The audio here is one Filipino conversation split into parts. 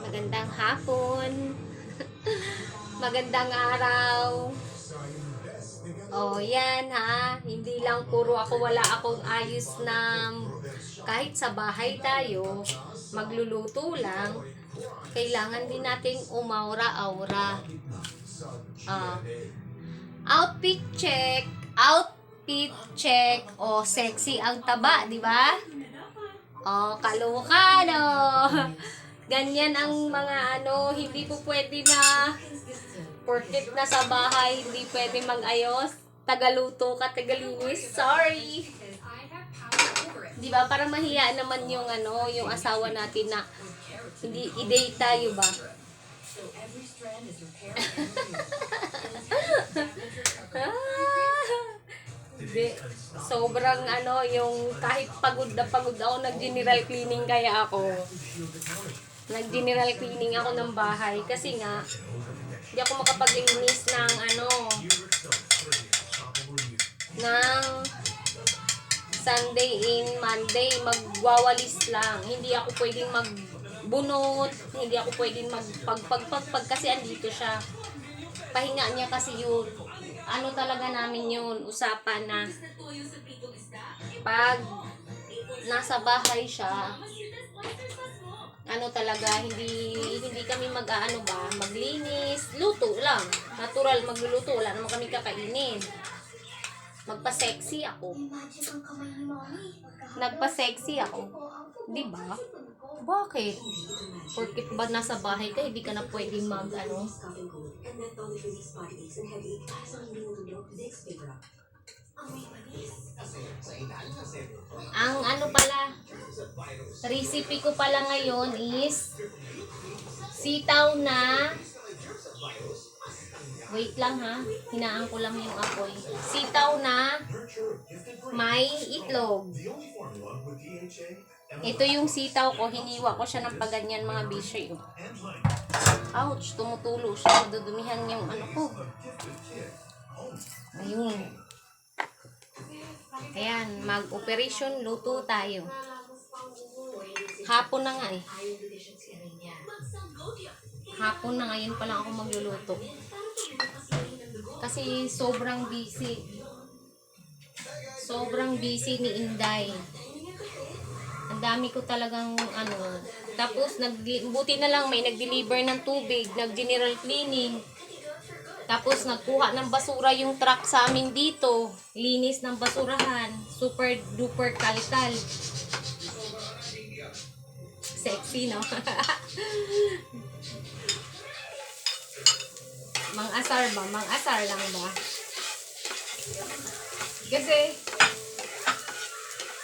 Magandang hapon. Magandang araw. Oh, yan ha. Hindi lang puro ako, wala akong ayos na kahit sa bahay tayo, magluluto lang. Kailangan din nating umaura-aura. Ah, outfit check. Outfit check. Oh, sexy ang taba, di ba? Oh, kaloka, no? Ganyan ang mga hindi po pwede na porket nasa bahay, hindi pwede mag-ayos. Tagaluto ka, tagalinis. Sorry. Di ba? Para mahiya naman yung yung asawa natin na hindi i-date tayo ba? Hindi. Sobrang yung kahit pagod na pagod ako, nag-general cleaning kaya ako. Nag-general cleaning ako ng bahay kasi nga hindi ako makapaglinis ng ng Sunday in Monday, magwawalis lang. Hindi ako pwedeng magbunot, hindi ako pwedeng magpagpagpagpag kasi andito siya. Pahinga niya kasi yun. Talaga namin yun, usapan na pag nasa bahay siya, talaga, hindi kami maglinis, luto lang. Natural magluluto, wala naman kami kakainin. Magpa-sexy ako. Nagpa-sexy ako. Di ba? Bakit? Porkit ba nasa bahay ka, hindi ka na pwedeng ang pala, recipe ko pala ngayon is sitaw na, wait lang ha, hinaan ko lang yung apoy. Sitaw na may itlog. Ito yung sitaw ko, hiniwa ko siya ng paganyan mga bisyo. Ouch, tumutulo siya, madudumihan yung ko. Ayun. Ayan, mag-operation luto tayo. Hapon na nga eh. Hapon na ngayon pa lang ako magluluto. Kasi sobrang busy. Sobrang busy ni Inday. Ang dami ko talagang Tapos buti na lang may nag-deliver ng tubig, nag-general cleaning. Tapos nagkuha ng basura yung truck sa amin dito. Linis ng basurahan. Super duper kalital. Sexy, no? Mang-asar ba? Mang-asar lang ba?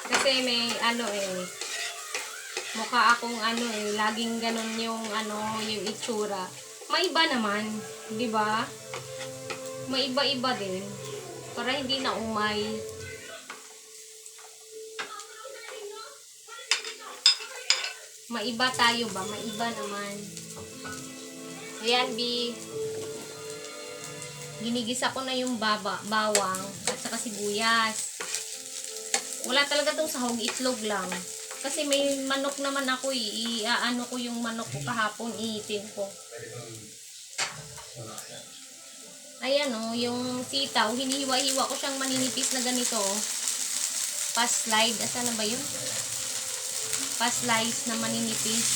Kasi may mukha akong laging ganun yung yung itsura. May iba naman, di ba? May iba-iba din. Para hindi na umay. Maiba tayo ba? Maiba naman. Ayan, B. Ginigisa ko na yung bawang at saka sibuyas. Wala talaga tong sahog, itlog lang. Kasi may manok naman ako i-ano ko yung manok ko kahapon, iitin ko. Ayan yung sitaw, hinihiwa-hiwa ko siyang maninipis na ganito. Pa-slide, asa na ba yun? Pa-slice na maninipis.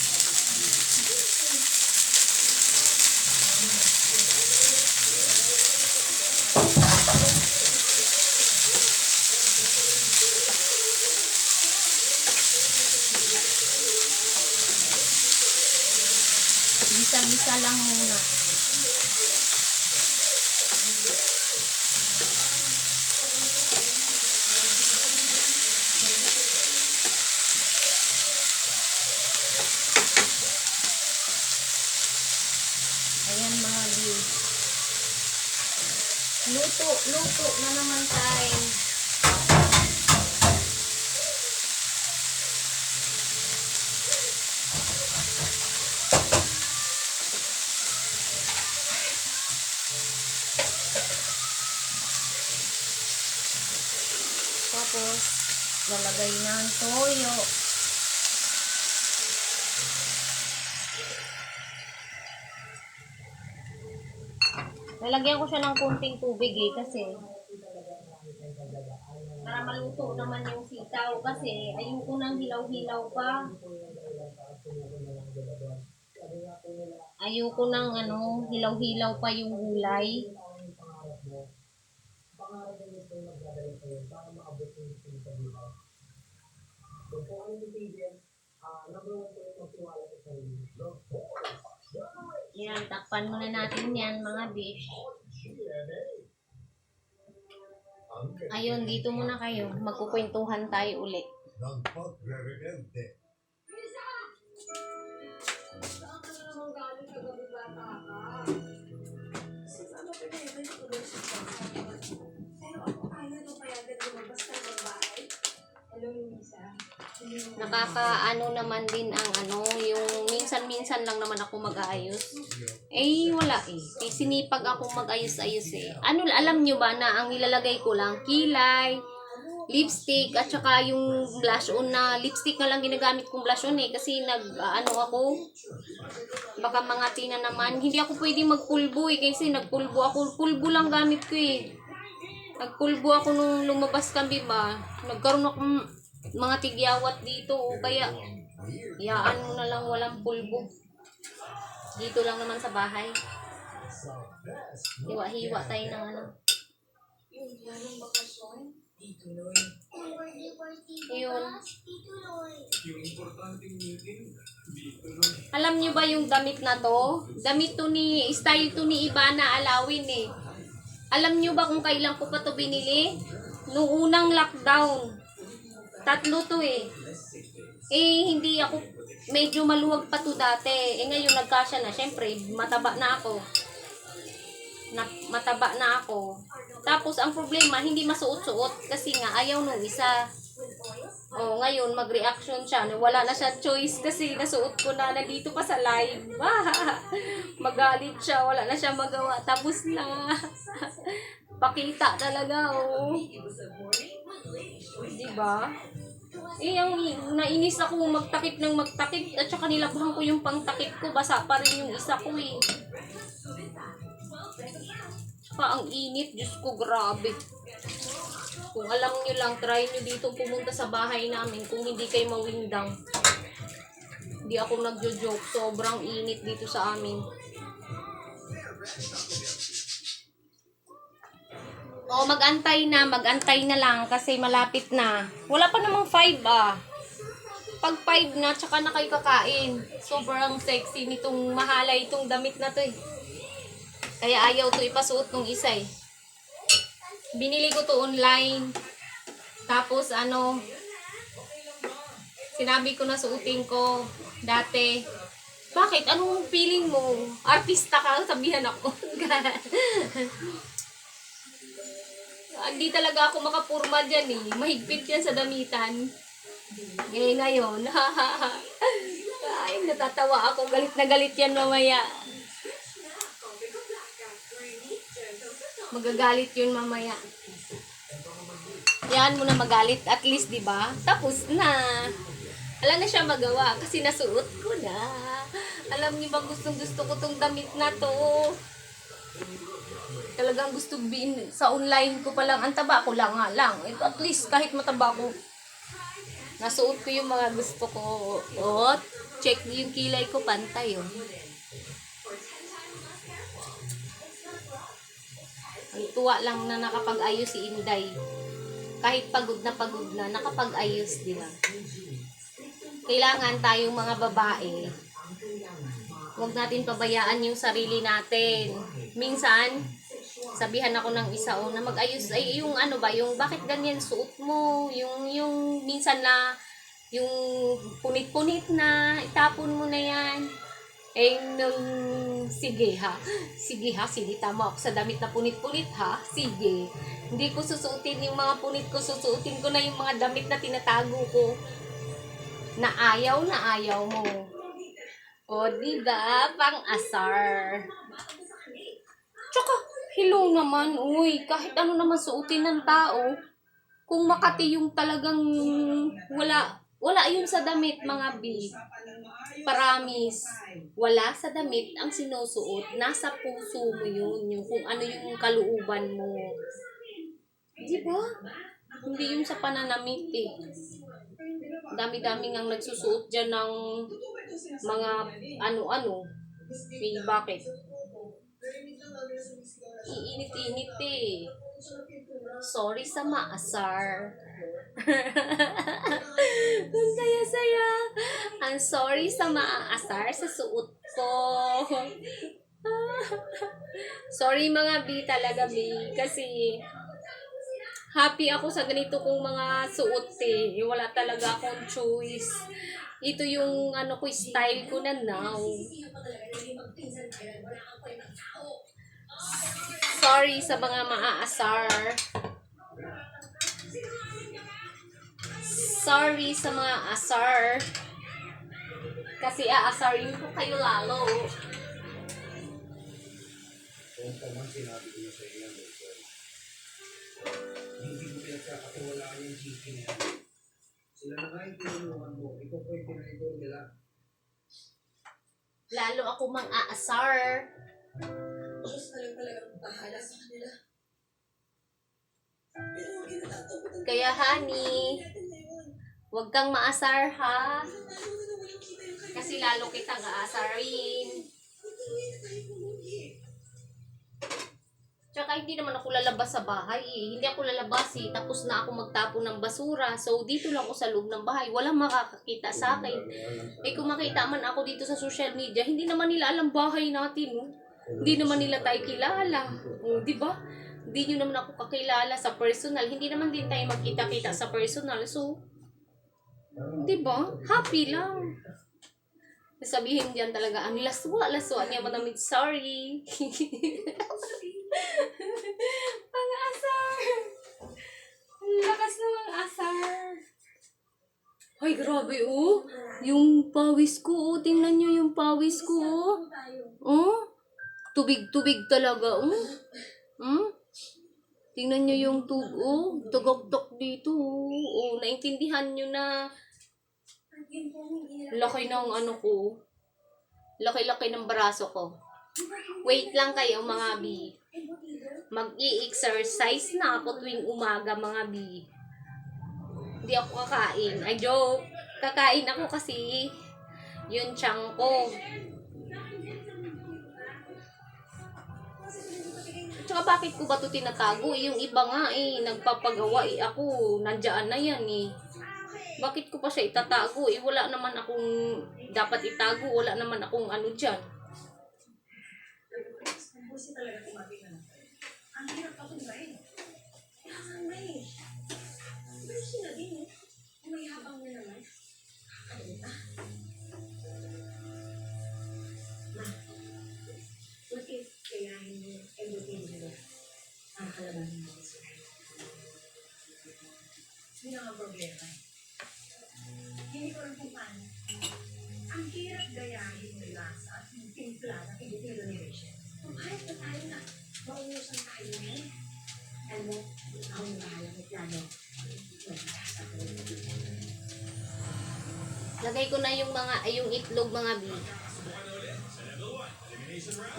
Gisa-gisa lang muna. Ayan mga views. Luto na naman tayo. Tapos, lalagay ng toyo. Lalagyan ko siya ng kunting tubig eh, kasi para maluto naman yung sitaw kasi ayoko nang hilaw-hilaw pa. Ayoko nang hilaw-hilaw pa yung gulay. Yan, takpan muna natin yan mga dish. Ayun, dito muna kayo. Magkukwentuhan tayo uli. Nakakaano naman din ang yung minsan-minsan lang naman ako mag-aayos. Eh, wala eh. Sinipag ako mag-ayos-ayos eh. Alam nyo ba na ang nilalagay ko lang, kilay, lipstick, at saka yung blush on na lipstick na lang ginagamit kong blush on eh. Kasi ako, baka mga tina naman. Hindi ako pwedeng magpulbo eh. Kasi nagpulbo ako. Pulbo lang gamit ko eh. Nagpulbo ako nung lumabas kami ba. Nagkaroon ako mga tigyawat dito o kaya iyaan mo na lang walang pulbo. Dito lang naman sa bahay. Hiwa-hiwa tayo ng Yun. Alam nyo ba yung damit na to? Style to ni Ivana Alawin eh. Alam nyo ba kung kailan ko pa to binili? Noong unang lockdown. 3 to eh. Hindi ako, medyo maluwag pa to dati. Ngayon nagkasya na. Siyempre, mataba na ako. Mataba na ako. Tapos, ang problema, hindi masuot-suot. Kasi nga, ayaw nung isa. Ngayon, mag-reaction siya. Wala na siya choice kasi nasuot ko na nandito pa sa live. Magalit siya. Wala na siya magawa. Tapos na. Pakita talaga, Diba? Ang nainis ako magtakip ng magtakip at saka nilabhan ko yung pangtakip ko. Basa pa rin yung isa ko eh. Tsaka ang init. Diyos ko, grabe. Kung alam nyo lang, try nyo dito pumunta sa bahay namin kung hindi kayo mawindang. Hindi ako nagjo-joke. Sobrang init dito sa amin. Mag-antay na lang kasi malapit na. Wala pa namang 5 ah. Pag 5 na, tsaka na kayo kakain. Sobrang sexy nitong mahalay itong damit na to eh. Kaya ayaw to ipasuot nung isa eh. Binili ko to online. Tapos sinabi ko na suotin ko dati. Bakit? Anong feeling mo? Artista ka? Sabihan ako. Hindi talaga ako makapurma dyan eh. Mahigpit yan sa damitan. Ngayon. Ay, natatawa ako. Galit na galit yan mamaya. Magagalit yun mamaya. Yan mo na magalit. At least, diba? Tapos na. Wala na siya magawa kasi nasuot ko na. Alam niyo ba gustong-gusto ko tong damit na to. Talagang gusto sa online ko pa lang. Ang taba ko lang nga lang. Ito at least kahit mataba ko. Nasuot ko yung mga gusto ko. Check yung kilay ko pantay Ang tuwa lang na nakapag-ayos si Inday. Kahit pagod na nakapag-ayos, di ba? Kailangan tayong mga babae. Huwag natin pabayaan yung sarili natin. Minsan, sabihan ako ng isa na mag-ayos ay yung yung bakit ganyan suot mo, yung minsan na yung punit-punit na itapon mo na yan. Sige ha, tama ako sa damit na punit-punit ha, sige. Hindi ko susuotin yung mga punit ko, susuotin ko na yung mga damit na tinatago ko. Na ayaw mo. Diba? Pang-asar. Tsaka, hello naman, kahit ano naman suotin ng tao. Kung Makati yung talagang wala yun sa damit, mga babe. Promise. Wala sa damit ang sinusuot. Nasa puso mo yun. Yung kung ano yung kalooban mo. Di ba? Hindi yun sa pananamit eh. Dami-dami ngang nagsusuot dyan ng mga ano-ano. Eh, bakit? Iinit-init eh. Sorry sa maasar. Ang saya-saya. I'm sorry sa maaasar sa suot ko. Sorry mga B talaga B. Kasi happy ako sa ganito kong mga suot eh. Wala talaga akong choice. Ito yung ano ko, style ko na now. Sorry sa mga maaasar. Sorry sa mga asar. Kasi aasarin ko kayo lalo. Kung paman sinabi ko na sa iyo, hindi mo pinagkakatiwalaan yung GP na yan. Sila na nga yung tinulungan mo. Ikaw po yung tinaidol nila. Lalo ako mang aasar. Diyos na lang talagang bahala sa kanila. Pero huwag yung natataputan. Kaya honey, huwag kang maasar ha. Kasi lalo kitang aasarin. Tsaka hindi naman ako lalabas sa bahay eh. Hindi ako lalabas eh. Tapos na ako magtapon ng basura. So dito lang ako sa loob ng bahay. Walang makakakita sa akin. Eh kung makita man ako dito sa social media, hindi naman nila alam bahay natin. No? Hindi naman nila tayo kilala. O, di ba? Hindi nyo naman ako kakilala sa personal. Hindi naman din tayo magkita-kita sa personal. So, di ba? Happy lang. Sabihin diyan talaga, ang laswa niya manamit. Sorry. Ang asar. Ang lakas ng asar. Ay, grabe oh. Yung pawis ko oh. Tingnan nyo yung pawis ko oh. Oh? Tubig-tubig talaga oh. Hmm? Tingnan nyo yung oh. Tugok-tok dito oh. Oh, naintindihan nyo na. Laki ng ano ko. Laki-laki ng braso ko. Wait lang kayo mga B. Mag-i-exercise na ako tuwing umaga mga B. Hindi ako kakain. Ay joke. Kakain ako kasi yun tiyang ko. Tsaka bakit ko ba ito tinatago? Yung iba nga eh, nagpapagawa eh. Ako, nandiyan na yan eh. Bakit ko pa siya itatago? Eh, wala naman akong dapat itago. Wala naman akong ano dyan. Kasi talaga kumabi na. Ang hirap ako ngayon. Kaya nga ngayon. Pero sinabi mo, may habang na naman. Kakalimutan. Ma, what if kayahin mo everything nila ang kalabanin mo sa akin? Hindi na nga problema. Hindi ko rin kung paano. Ang hirap gayahin ng lasa at yung timpla na pinitilo ni Rachel. Kahit na tayo na, mauusan tayo eh. Alam mo, ako yung bahala ng plano. Lagay ko na yung itlog mga B.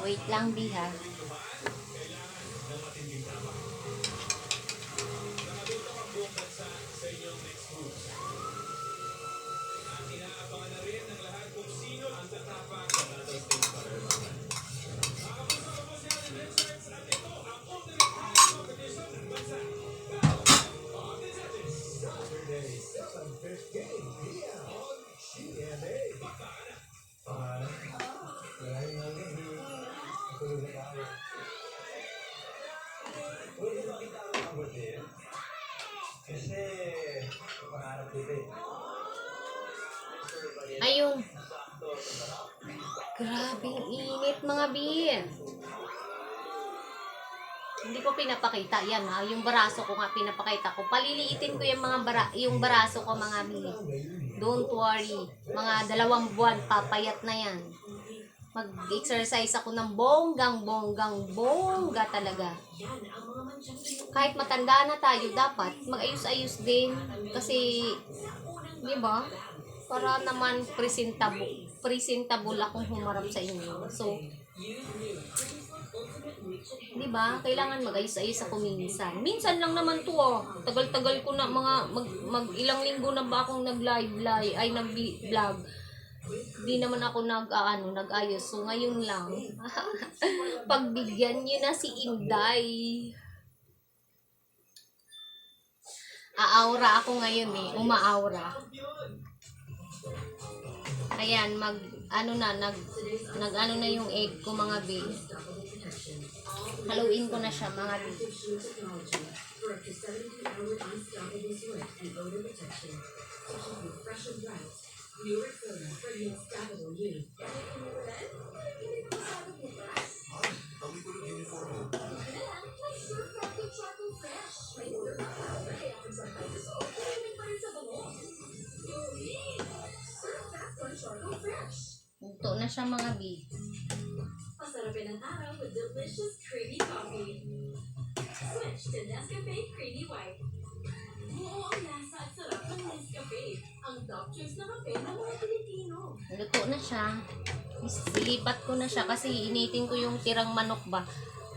Wait lang B ha. Kasi, pangarap dito eh. Ayun. Grabing init mga B. Hindi ko pinapakita yan ha. Yung baraso ko nga pinapakita ko. Paliliitin ko yung yung baraso ko mga B. Don't worry. Mga 2 buwan papayat na yan. Mag-exercise ako ng bongga talaga. Kahit matanda na tayo, dapat mag-ayos-ayos din. Kasi, di ba? Para naman presentable. presentable akong humarap sa inyo. So, di ba? Kailangan mag-ayos-ayos ako minsan. Minsan lang naman to ah. Tagal-tagal ko na mag ilang linggo na ba akong nag-vlog. Di naman ako nag-ayos. So, ngayon lang. Pagbigyan niyo na si Inday. Aaura ako ngayon eh. Umaaura. Ayan, ano na yung egg ko mga babe. Haluin ko na siya mga babe. Luto na siya mga babe. Pasarapin ang araw with delicious creamy coffee. Switch to Nescafe Creamy White. Buo ang lasa at sarap ng Nescafe. Ang top choice na kape ng mga Pilipino. Luto na siya. Ilipat ko na siya kasi initin ko yung tirang manok ba.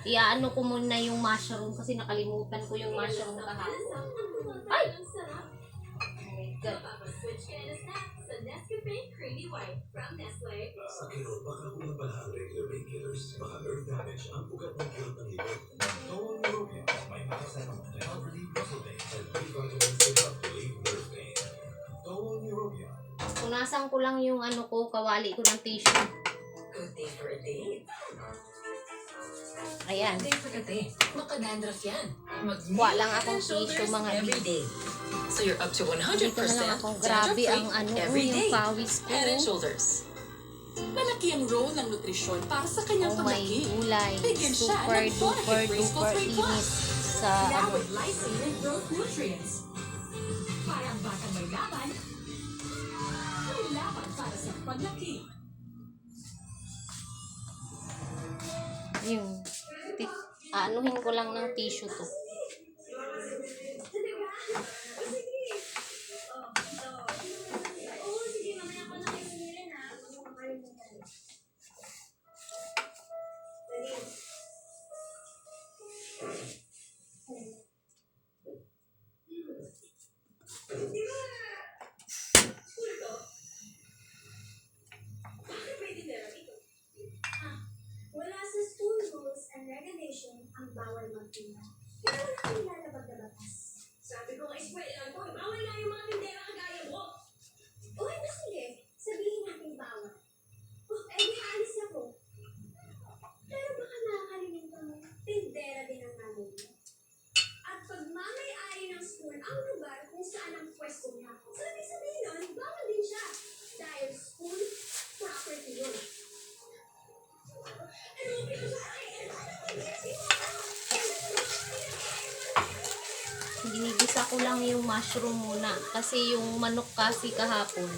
Iaano ko muna yung mushroom kasi nakalimutan ko yung mushroom kahapon. Ay! Oh my God. Switch ka na snack sa Nescafe Creamy White from Nestle. Sa kirot, baka kung pala ang regular painkillers, baka nerve damage ang ugat ng kirot ng libot. Noong European, may paracetamol to help relieve muscle pain and pre-vitamins to help relieve nerve pain. Noong European. Punasan ko lang yung ano ko, kawali ko ng tissue. Good day for a date. Ayan. Good day for a date. Makadandruff yan. Kuha lang akong tissue mga every babe. day. So you're up to 100% Dito na lang ako. Grabe ang ano, every yung day. pawis ko. Head and shoulders. Malaki ang role ng nutrisyon para sa kanyang Oh my paglaki. gulay. Bigyan siya Super ng duper Bonafide Graceful duper 3 Plus. init sa Now ano. with lysine and growth nutrients. Para ang batang may laban, may laban para sa paglaki. Yung anuhin ko lang ng tissue to. Wala sa school rules and regulation ang bawal magtinda. Pero wala kang lalabag na batas. Sabi ko nga eskwela ko, bawal na yung mga tindera kagaya mo. O ano sige, sabihin natin bawal. Eh di alis ako. Pero baka nakakalimutan mo, tindera din ang nanay mo. At pag mamay-ari ng school ang lugar kung saan ang pwesto niya, sabi-sabihin nun, bawal din siya. Dahil school property yun. Ginigisa ko lang yung mushroom muna kasi yung manok kasi kahapon.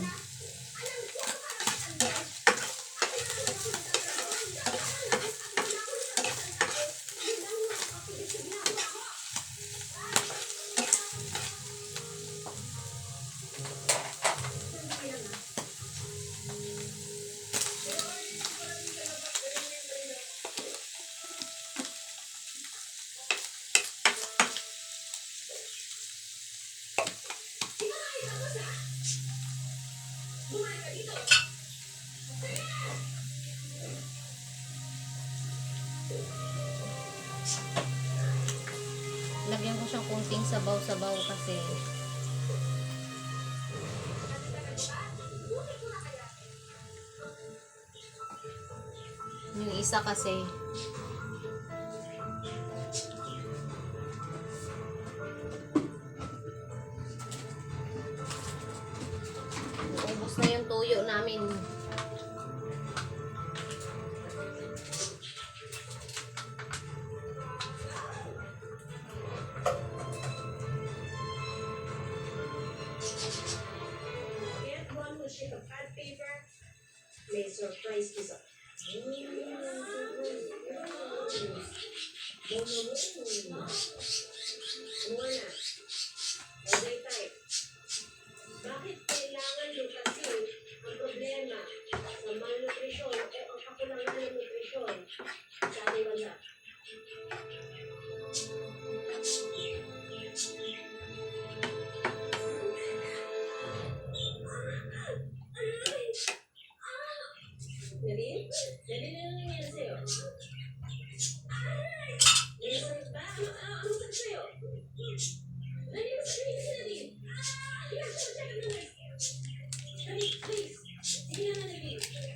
Lagyan ko siyang kunting sabaw-sabaw kasi yung isa kasi ubos na yung tuyo namin. Get one more sheet of pad paper. May surprise ko sa... Muna. Okay, type. Bakit kailangan lutasin ang problema sa Nadine? Nadine, ano nangyari sa'yo? May sakit ba? Ano sakit sa'yo? Nadine, masakit si Nadine. Yes, check ang nurse. Nadine, please. Sige na, Nadine. Sige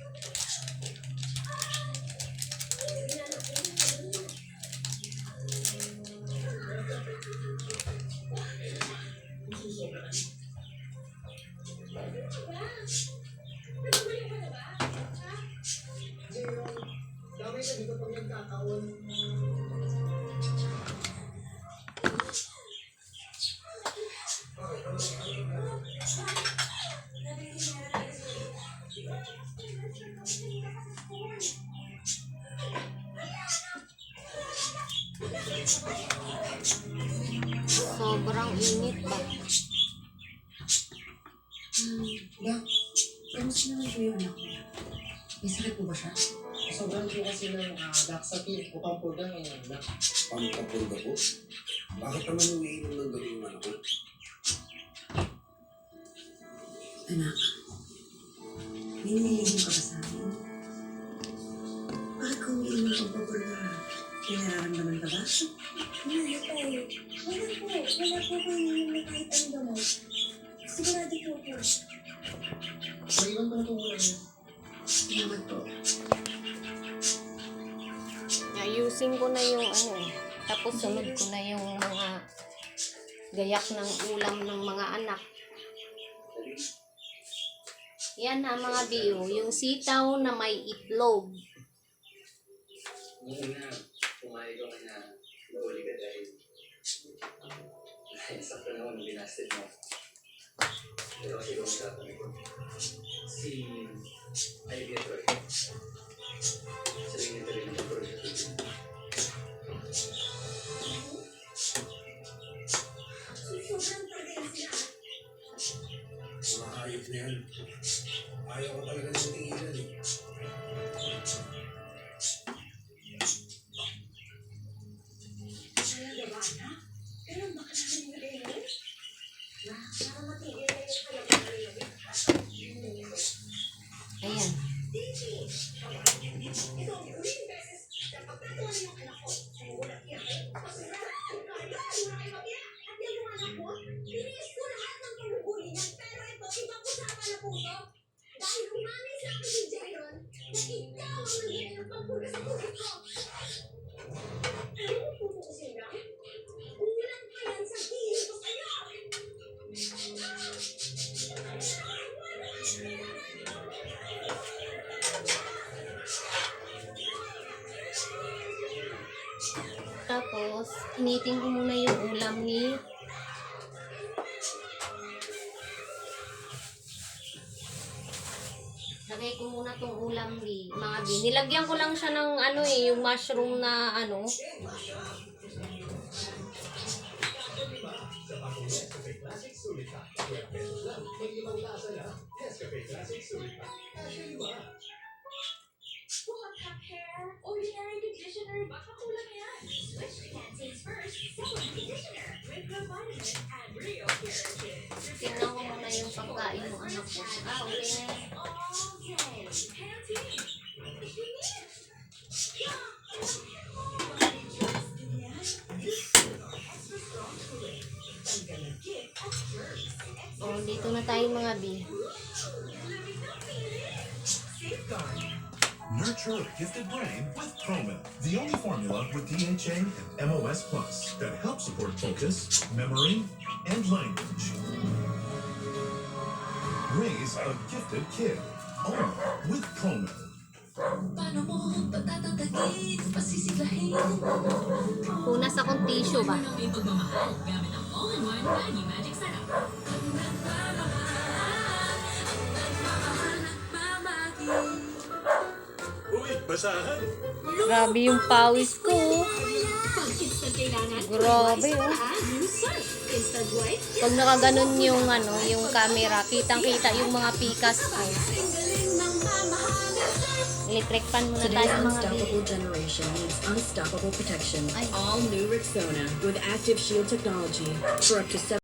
na, Nadine. Dami ka dito pag nagkakaon. Sobrang init ba? Dak, kamusta naman po yung anak ko? May sakit po ba siya? Sobrang po kasi ng laxative o pampurga ngayon. Pampapurga po? Bakit naman umiinom ng gabi yung anak ko? Anak, may nililihim ka ba sa amin? Bakit kung umiinom ng pampapurga? May nararamdaman ka ba? Hindi po. Wala po. Wala po ko yung kahit ang gamot. Sigurado po po. Maiwan ko na po muna yun. Salamat po. Ayusin ko na yung ano eh. Tapos sunod ko na yung mga gayak ng ulam ng mga anak. Yan ha mga biyo, yung sitaw na may itlog. Nung una, pumayag ako na mahuli ka dahil sakto naman binasted mo. Pero kasi kung sabi ko, si Ivy at Roy, sabihin nito rin ang pagkaroon sa tubig. Sobrang talaga yung sila. Mga hayop na yan. Ayaw ko talaga ng tingilan eh. Talaga ba, anak? Pero baka namin yung galing mo? Para matigil na yung kalabang-kalabang. Ayan. Ito, uling beses, dapat natuwa na yung anak ko. Sumulat niya. Pasirahan! Kaya, wala kayo mag-iyak. At yung anak mo, tiniis ko lahat ng pagbubuhay niya. Pero ito, ibang usapan na po ito. Dahil umanay sa akin si Jaron, na ikaw ang nagbigay ng pagpula sa tubig ko. Ano mo pupusin lang? Ulan pa yan sa tingin ko sa'yo. Tapos, initin ko muna yung ulam ni lagay ko muna tong ulam ni mga bi. Nilagyan ko lang siya ng ano eh, yung mushroom na ano. Hot cup hair, ordinary conditioner, baka kulang yan. Switch to Cantains first, second conditioner with provitamin and real keratin. Tingnan ko muna yung pagkain ng anak ko. Ah, okay na yan. All day. Pantene. Extra strong cooling. Tanggal ang kick at germs. Oh, dito na tayo mga bi. Lamig na feeling. Safeguard. Nurture a gifted brain with Promil, the only formula with DHA and MOS Plus that helps support focus, memory, and language. Raise a gifted kid, only with Promil. Paano mo patatatagin, pasisigahin? Punas akong tissue ba? Ano yung pagmamahal gamit ang all-in-one Maggi Magic Sarap? Uy, basahan! Grabe yung pawis ko. Pag instant kailangan, Grabe oh. new surf. Instant white. Pag nakaganon yung ano, yung camera, kitang-kita yung mga pikas ko. Ang galing ng mamahaling surf. Electric fan muna Today's tayo mga bi. unstoppable generation needs unstoppable protection. Ay. All new Rexona with active shield technology for up to 7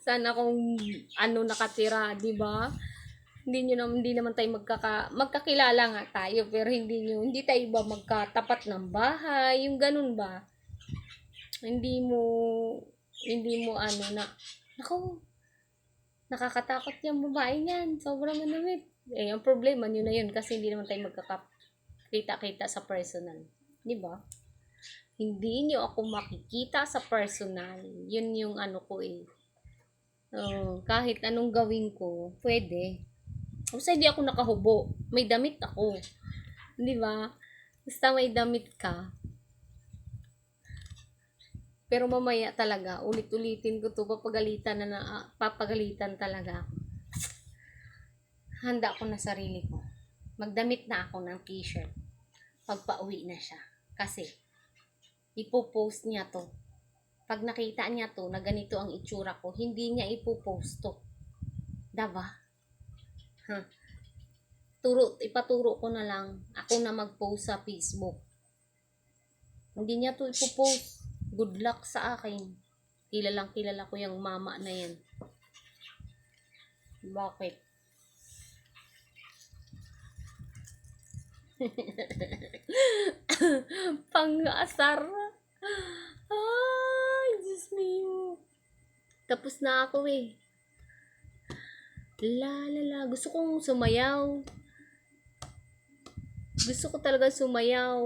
Sana kung ano nakatira, di ba? Hindi naman tayo magkakilala nga tayo, pero hindi tayo ba magkatapat ng bahay, yung ganun ba? Hindi mo ano na, naku, nakakatakot yung babae niyan, sobrang manamit. Eh, ang problema nyo na yun kasi hindi naman tayo magkakita-kita sa personal. Di ba? Hindi nyo ako makikita sa personal. Yun yung ano ko eh. Kahit anong gawin ko, pwede. Basta hindi ako nakahubo. May damit ako. Di ba? Basta may damit ka. Pero mamaya talaga, ulit-ulitin ko to, papagalitan talaga. Handa ako na sarili ko. Magdamit na ako ng t-shirt. Pagpa-uwi na siya. Kasi, ipopost niya to. Pag nakita niya to, na ganito ang itsura ko, hindi niya ipopost to. Diba? Ipaturo ko na lang. Ako na mag-post sa Facebook. Hindi niya to ipopost. Good luck sa akin. Kilala ko yung mama na yan. Bakit? Pang-asar. Ay, Diyos mio. Tapos na ako eh. Gusto kong sumayaw. Gusto ko talaga sumayaw.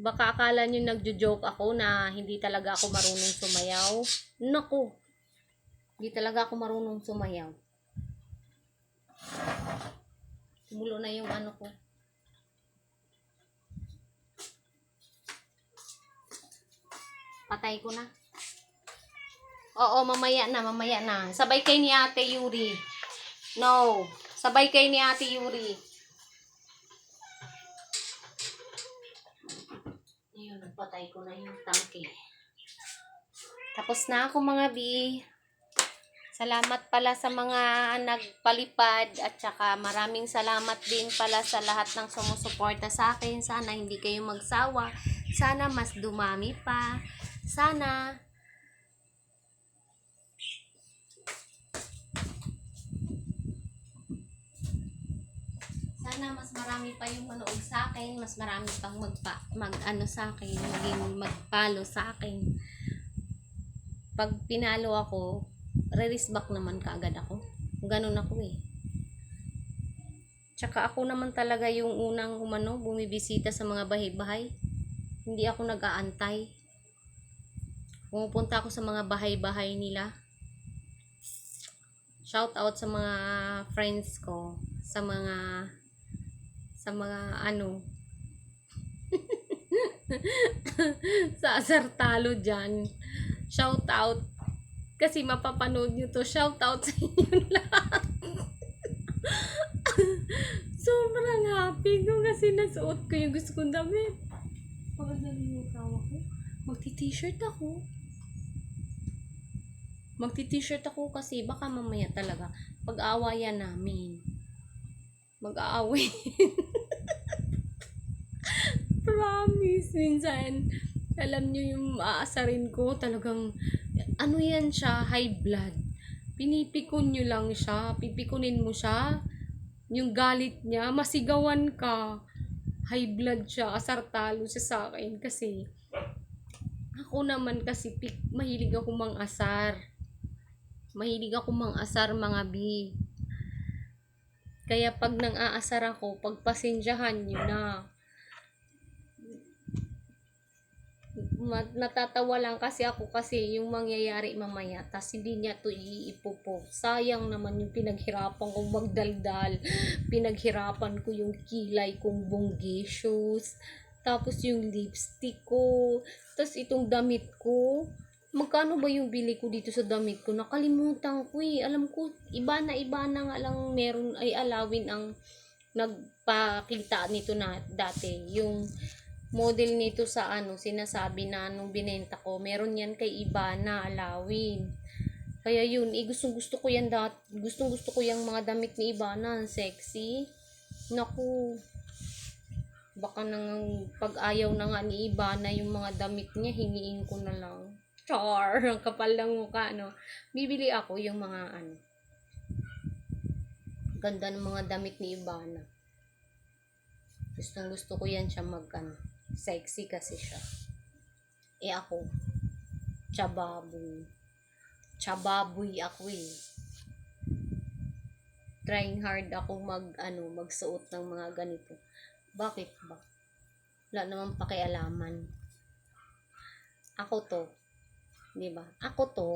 Baka akala nyo nagjo-joke ako na hindi talaga ako marunong sumayaw. Naku. Hindi talaga ako marunong sumayaw. Tumulo na yung ano ko. Patay ko na. Oo, mamaya na. Sabay kayo ni Ate Yuri. No. Sabay kayo ni Ate Yuri. Ayun, nagpatay ko na yung tangke. Tapos na ako mga bi. Salamat pala sa mga nagpalipad at saka maraming salamat din pala sa lahat ng sumusuporta sa akin. Sana hindi kayo magsawa. Sana mas dumami pa. Sana mas marami pa yung manood sa akin, mas marami pang mag-ano sa akin, mag-follow sa akin. Pag pinalo ako, re-risk back naman kaagad ako. Ganun ako eh. Tsaka ako naman talaga yung unang bumibisita sa mga bahay-bahay. Hindi ako nag-aantay. Pumupunta ako sa mga bahay-bahay nila. Shout out sa mga friends ko, sa mga ano sa Asartalo dyan. Shout out kasi mapapanood nyo to. Shout out sa inyo lahat. Sobrang happy ko kasi nasuot ko yung gusto kong damit. Pagdali yung tawa ko, magti-t-shirt ako kasi baka mamaya talaga pag-aawayan namin. Mag-aaway. Promise. Minsan, alam nyo yung aasarin ko, talagang, ano yan siya, high blood. Pinipikon nyo lang siya, pipikunin mo siya, yung galit niya, masigawan ka. High blood siya, asartalo siya sa akin kasi, ako naman kasi, mahilig ako mang-asar. Mga bi. Kaya pag nang-aasar ako, pagpasensyahan nyo na. Natatawa lang kasi ako kasi yung mangyayari mamaya. Tas hindi niya to iipopo. Sayang naman yung pinaghirapan kong magdaldal. Pinaghirapan ko yung kilay kong bonggacious. Tapos yung lipstick ko. Tapos itong damit ko. Magkano ba yung bili ko dito sa damit ko? Nakalimutan ko eh. Alam ko, iba na nga lang meron ay alawin ang nagpakita nito na dati. Yung model nito sa sinasabi na nung binenta ko, meron yan kay iba na alawin. Kaya yun, gustong-gusto ko yan gustong-gusto ko yung mga damit ni Ibana, sexy. Naku, baka nang pag-ayaw na nga ni Ibana yung mga damit niya, hingiin ko na lang. Char, ang kapal ng mukha, no? Bibili ako yung mga ano. Ganda ng mga damit ni Ivana. Gustong gusto ko yan siya mag ano. Sexy kasi siya. Eh ako, chababoy. Chababoy ako eh. Trying hard ako magsuot ng mga ganito. Bakit ba? Wala namang pakialaman. Ako to. 'Di ba? Ako to.